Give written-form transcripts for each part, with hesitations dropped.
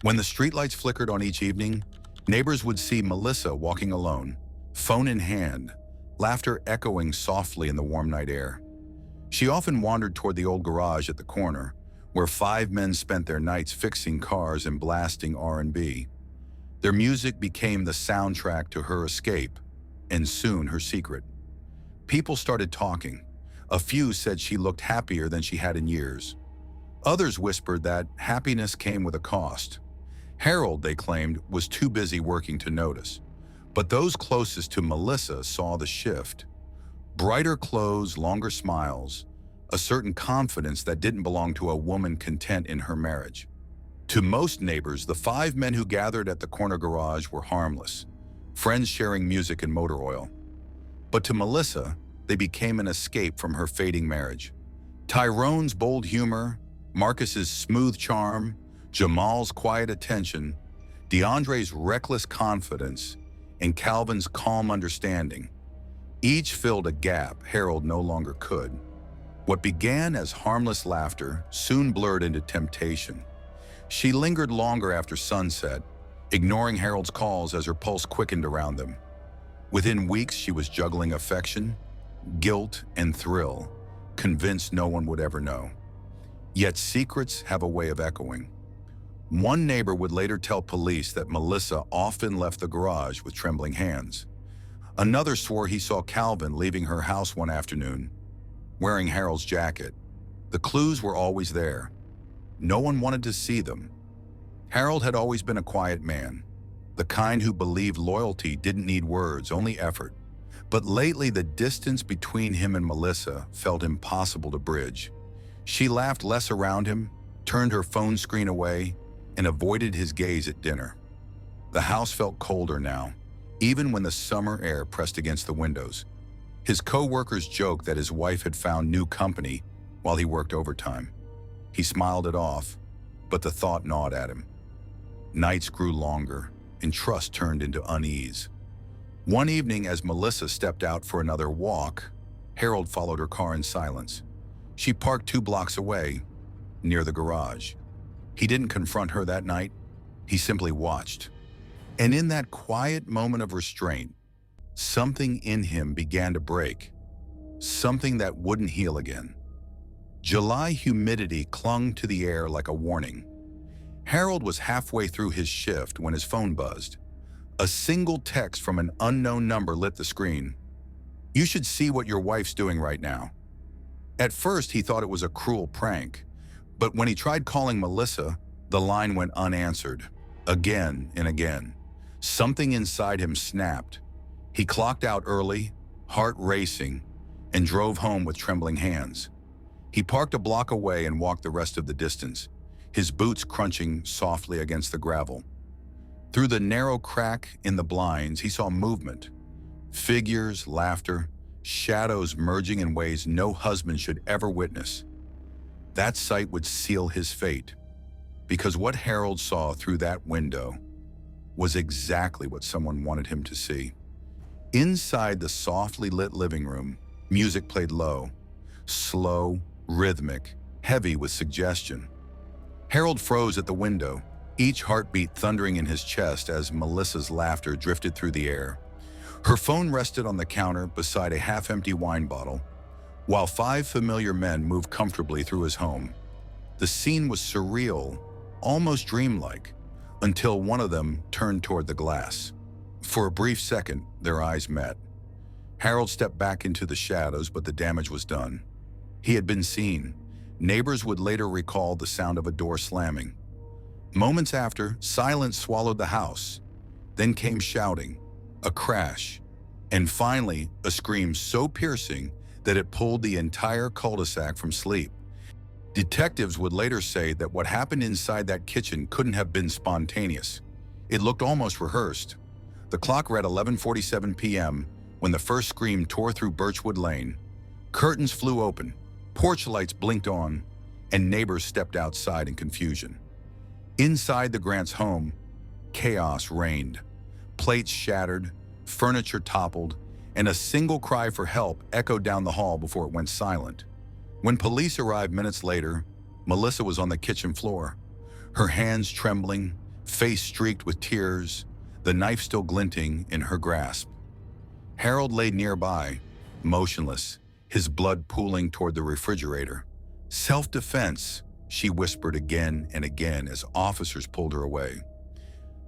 When the streetlights flickered on each evening, neighbors would see Melissa walking alone, phone in hand, laughter echoing softly in the warm night air. She often wandered toward the old garage at the corner, where 5 men spent their nights fixing cars and blasting R&B. Their music became the soundtrack to her escape, and soon her secret. People started talking. A few said she looked happier than she had in years. Others whispered that happiness came with a cost. Harold, they claimed, was too busy working to notice. But those closest to Melissa saw the shift. Brighter clothes, longer smiles, a certain confidence that didn't belong to a woman content in her marriage. To most neighbors, the 5 men who gathered at the corner garage were harmless, friends sharing music and motor oil. But to Melissa, they became an escape from her fading marriage. Tyrone's bold humor, Marcus's smooth charm, Jamal's quiet attention, DeAndre's reckless confidence, and Calvin's calm understanding. Each filled a gap Harold no longer could. What began as harmless laughter soon blurred into temptation. She lingered longer after sunset, ignoring Harold's calls as her pulse quickened around them. Within weeks, she was juggling affection, guilt, and thrill, convinced no one would ever know. Yet secrets have a way of echoing. One neighbor would later tell police that Melissa often left the garage with trembling hands. Another swore he saw Calvin leaving her house one afternoon, wearing Harold's jacket. The clues were always there. No one wanted to see them. Harold had always been a quiet man, the kind who believed loyalty didn't need words, only effort. But lately, the distance between him and Melissa felt impossible to bridge. She laughed less around him, turned her phone screen away, and avoided his gaze at dinner. The house felt colder now, even when the summer air pressed against the windows. His co-workers joked that his wife had found new company while he worked overtime. He smiled it off, but the thought gnawed at him. Nights grew longer, and trust turned into unease. One evening, as Melissa stepped out for another walk, Harold followed her car in silence. She parked 2 blocks away, near the garage. He didn't confront her that night. He simply watched. And in that quiet moment of restraint, something in him began to break, something that wouldn't heal again. July humidity clung to the air like a warning. Harold was halfway through his shift when his phone buzzed. A single text from an unknown number lit the screen. "You should see what your wife's doing right now." At first, he thought it was a cruel prank, but when he tried calling Melissa, the line went unanswered, again and again. Something inside him snapped. He clocked out early, heart racing, and drove home with trembling hands. He parked a block away and walked the rest of the distance, his boots crunching softly against the gravel. Through the narrow crack in the blinds, he saw movement. Figures, laughter, shadows merging in ways no husband should ever witness. That sight would seal his fate, because what Harold saw through that window was exactly what someone wanted him to see. Inside the softly lit living room, music played low, slow, rhythmic, heavy with suggestion. Harold froze at the window, each heartbeat thundering in his chest as Melissa's laughter drifted through the air. Her phone rested on the counter beside a half-empty wine bottle, while 5 familiar men moved comfortably through his home. The scene was surreal, almost dreamlike, until one of them turned toward the glass. For a brief second, their eyes met. Harold stepped back into the shadows, but the damage was done. He had been seen. Neighbors would later recall the sound of a door slamming. Moments after, silence swallowed the house. Then came shouting, a crash, and finally, a scream so piercing that it pulled the entire cul-de-sac from sleep. Detectives would later say that what happened inside that kitchen couldn't have been spontaneous. It looked almost rehearsed. The clock read 11:47 p.m. when the first scream tore through Birchwood Lane. Curtains flew open, porch lights blinked on, and neighbors stepped outside in confusion. Inside the Grants' home, chaos reigned. Plates shattered, furniture toppled, and a single cry for help echoed down the hall before it went silent. When police arrived minutes later, Melissa was on the kitchen floor, her hands trembling, face streaked with tears, the knife still glinting in her grasp. Harold lay nearby, motionless, his blood pooling toward the refrigerator. "Self-defense," she whispered again and again as officers pulled her away.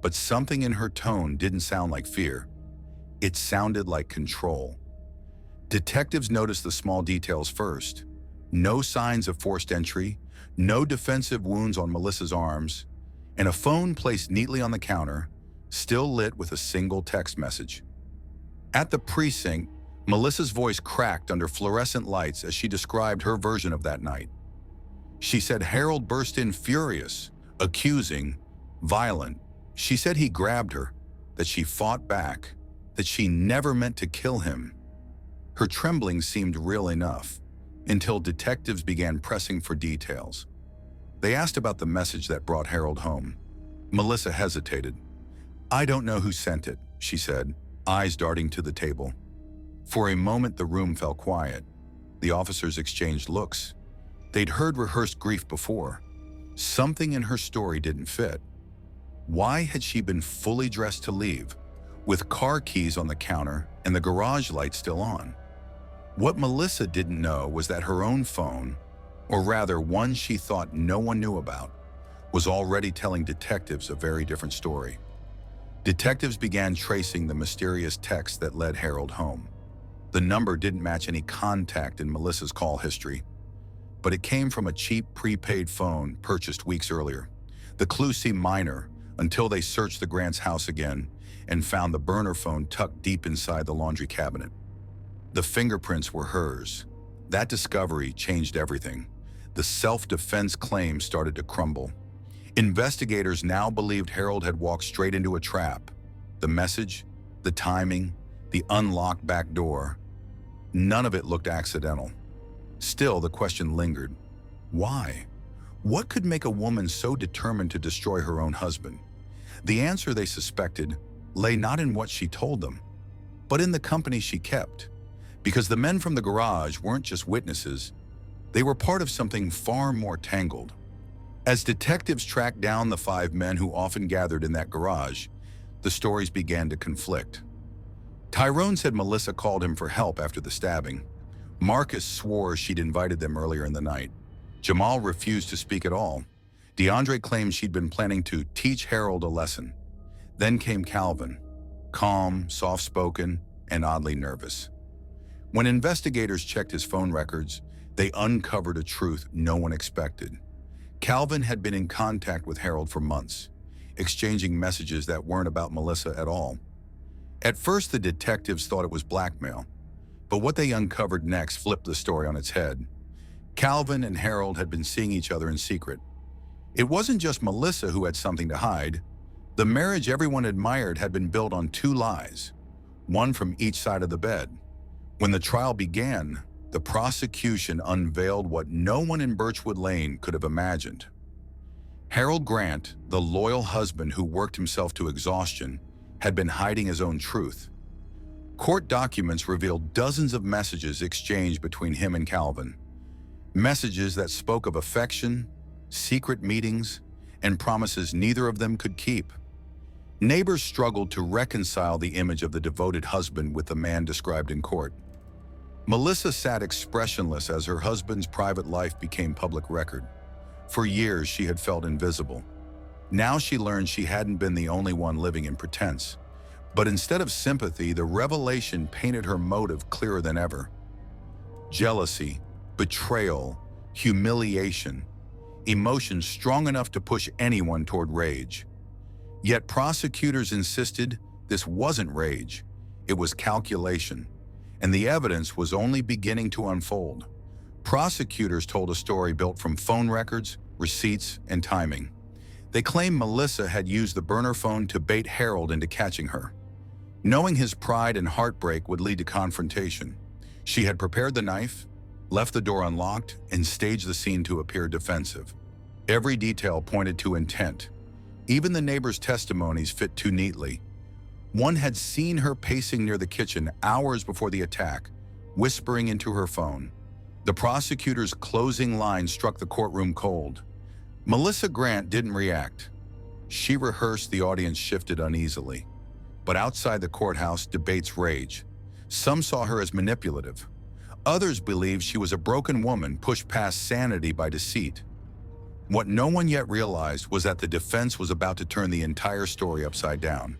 But something in her tone didn't sound like fear. It sounded like control. Detectives noticed the small details first. No signs of forced entry, no defensive wounds on Melissa's arms, and a phone placed neatly on the counter, still lit with a single text message. At the precinct, Melissa's voice cracked under fluorescent lights as she described her version of that night. She said Harold burst in furious, accusing, violent. She said he grabbed her, that she fought back, that she never meant to kill him. Her trembling seemed real enough, until detectives began pressing for details. They asked about the message that brought Harold home. Melissa hesitated. "I don't know who sent it," she said, eyes darting to the table. For a moment the room fell quiet. The officers exchanged looks. They'd heard rehearsed grief before. Something in her story didn't fit. Why had she been fully dressed to leave, with car keys on the counter and the garage light still on? What Melissa didn't know was that her own phone, or rather one she thought no one knew about, was already telling detectives a very different story. Detectives began tracing the mysterious text that led Harold home. The number didn't match any contact in Melissa's call history, but it came from a cheap prepaid phone purchased weeks earlier. The clue seemed minor until they searched the Grant's house again and found the burner phone tucked deep inside the laundry cabinet. The fingerprints were hers. That discovery changed everything. The self-defense claim started to crumble. Investigators now believed Harold had walked straight into a trap. The message, the timing, the unlocked back door, none of it looked accidental. Still, the question lingered. Why? What could make a woman so determined to destroy her own husband? The answer, they suspected, lay not in what she told them, but in the company she kept. Because the men from the garage weren't just witnesses, they were part of something far more tangled. As detectives tracked down the 5 men who often gathered in that garage, the stories began to conflict. Tyrone said Melissa called him for help after the stabbing. Marcus swore she'd invited them earlier in the night. Jamal refused to speak at all. DeAndre claimed she'd been planning to teach Harold a lesson. Then came Calvin, calm, soft-spoken, and oddly nervous. When investigators checked his phone records, they uncovered a truth no one expected. Calvin had been in contact with Harold for months, exchanging messages that weren't about Melissa at all. At first, the detectives thought it was blackmail, but what they uncovered next flipped the story on its head. Calvin and Harold had been seeing each other in secret. It wasn't just Melissa who had something to hide. The marriage everyone admired had been built on 2 lies, one from each side of the bed. When the trial began, the prosecution unveiled what no one in Birchwood Lane could have imagined. Harold Grant, the loyal husband who worked himself to exhaustion, had been hiding his own truth. Court documents revealed dozens of messages exchanged between him and Calvin. Messages that spoke of affection, secret meetings, and promises neither of them could keep. Neighbors struggled to reconcile the image of the devoted husband with the man described in court. Melissa sat expressionless as her husband's private life became public record. For years, she had felt invisible. Now she learned she hadn't been the only one living in pretense. But instead of sympathy, the revelation painted her motive clearer than ever. Jealousy, betrayal, humiliation, emotions strong enough to push anyone toward rage. Yet prosecutors insisted this wasn't rage, it was calculation, and the evidence was only beginning to unfold. Prosecutors told a story built from phone records, receipts, and timing. They claimed Melissa had used the burner phone to bait Harold into catching her. Knowing his pride and heartbreak would lead to confrontation, she had prepared the knife, left the door unlocked, and staged the scene to appear defensive. Every detail pointed to intent. Even the neighbors' testimonies fit too neatly. One had seen her pacing near the kitchen hours before the attack, whispering into her phone. The prosecutor's closing line struck the courtroom cold. Melissa Grant didn't react. she rehearsed, the audience shifted uneasily. But outside the courthouse, debates rage. Some saw her as manipulative. Others believed she was a broken woman pushed past sanity by deceit. What no one yet realized was that the defense was about to turn the entire story upside down,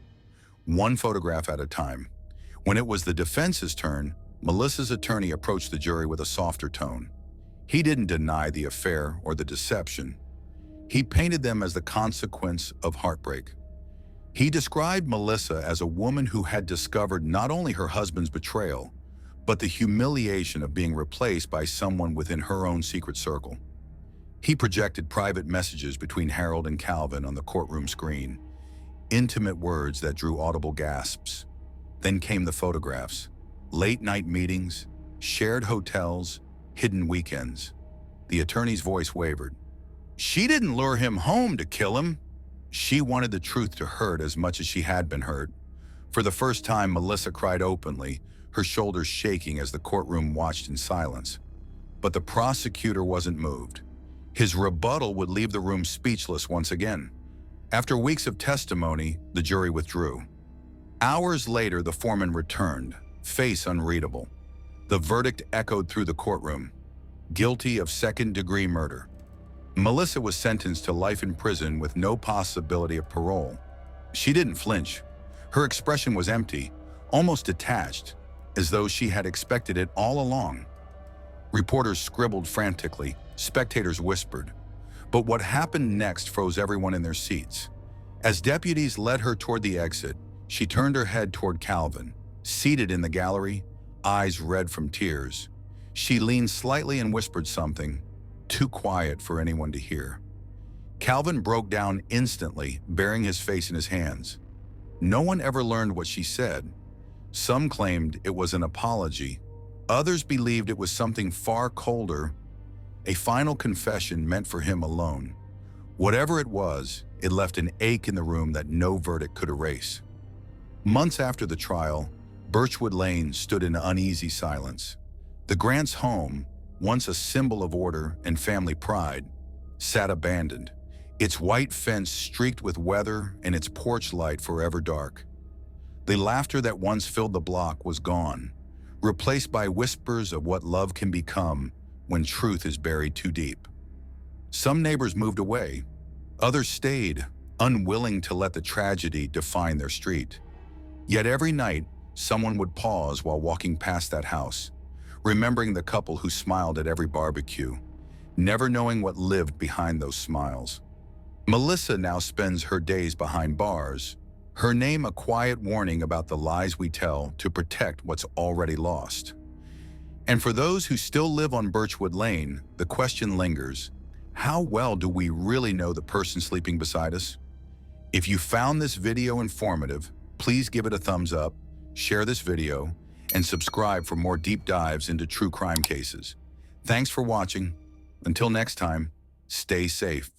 one photograph at a time. When it was the defense's turn, Melissa's attorney approached the jury with a softer tone. He didn't deny the affair or the deception. He painted them as the consequence of heartbreak. He described Melissa as a woman who had discovered not only her husband's betrayal, but the humiliation of being replaced by someone within her own secret circle. He projected private messages between Harold and Calvin on the courtroom screen, intimate words that drew audible gasps. Then came the photographs, late-night meetings, shared hotels, hidden weekends. The attorney's voice wavered. She didn't lure him home to kill him. She wanted the truth to hurt as much as she had been hurt. For the first time, Melissa cried openly, her shoulders shaking as the courtroom watched in silence. But the prosecutor wasn't moved. His rebuttal would leave the room speechless once again. After weeks of testimony, the jury withdrew. Hours later, the foreman returned, face unreadable. The verdict echoed through the courtroom. Guilty of second-degree murder. Melissa was sentenced to life in prison with no possibility of parole. She didn't flinch. Her expression was empty, almost detached, as though she had expected it all along. Reporters scribbled frantically, spectators whispered. But what happened next froze everyone in their seats. As deputies led her toward the exit, she turned her head toward Calvin, seated in the gallery, eyes red from tears. She leaned slightly and whispered something, too quiet for anyone to hear. Calvin broke down instantly, burying his face in his hands. No one ever learned what she said. Some claimed it was an apology. Others believed it was something far colder, a final confession meant for him alone. Whatever it was, it left an ache in the room that no verdict could erase. Months after the trial, Birchwood Lane stood in uneasy silence. The Grants' home, once a symbol of order and family pride, sat abandoned, its white fence streaked with weather and its porch light forever dark. The laughter that once filled the block was gone, replaced by whispers of what love can become when truth is buried too deep. Some neighbors moved away, others stayed, unwilling to let the tragedy define their street. Yet every night, someone would pause while walking past that house, remembering the couple who smiled at every barbecue, never knowing what lived behind those smiles. Melissa now spends her days behind bars, her name a quiet warning about the lies we tell to protect what's already lost. And for those who still live on Birchwood Lane, the question lingers, how well do we really know the person sleeping beside us? If you found this video informative, please give it a thumbs up, share this video, and subscribe for more deep dives into true crime cases. Thanks for watching. Until next time, stay safe.